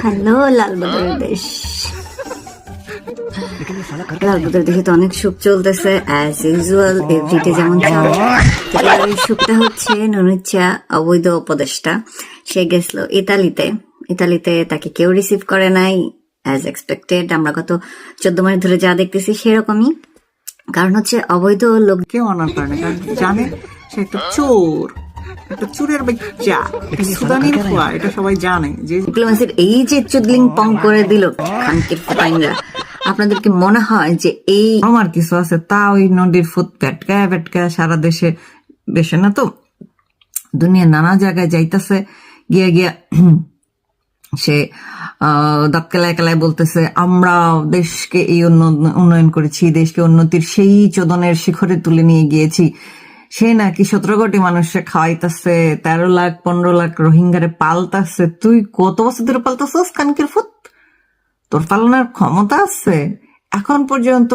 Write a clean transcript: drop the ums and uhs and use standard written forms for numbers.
Hello লালবাজারের দেশ। লালবাজার দেশে তো অনেক সুখ চলতেছে অ্যাজ ইউজুয়াল, এভরিডে যেমন চলে। এবার এই সুখটা হচ্ছে নুনুচ্চা অবৈধ উপদেষ্টা, সে গেছিল ইতালিতে তাকে কেউ রিসিভ করে নাই অ্যাজ এক্সপেক্টেড। আমরা গত 14 মাস ধরে যা দেখতেছি সেরকমই। কারণ হচ্ছে অবৈধ লোক কেউ অনার করে না, কারণ জানে সে একটা চোর, একটা চোরের বাচ্চা, সুদানির খোয়া, এটা সবাই জানে। যে ডিপ্লোমেসির এই যে চুদলিং পং করে দিল খানকির ফুটাইনরা, আপনাদের কি মনে হয় যে এই আমার কিছু আছে তা ওই নদীর ফুট ভেটকায় সারা দেশে না তো দুনিয়া নানা জায়গায় যাইতেছে, গিয়া সে দাঁত কেলায় বলতেছে আমরা দেশকে এই উন্নয়ন করেছি, দেশকে উন্নতির সেই চোদনের শিখরে তুলে নিয়ে গিয়েছি। সে নাকি 17 কোটি মানুষকে খাওয়াইতেছে, 13 লাখ 15 লাখ রোহিঙ্গারে পাল্টাচ্ছে। তুই কত বছর ধরে পাল্টাছিস কানকির ফুট? তোর পালনের ক্ষমতা আছে এখন পর্যন্ত?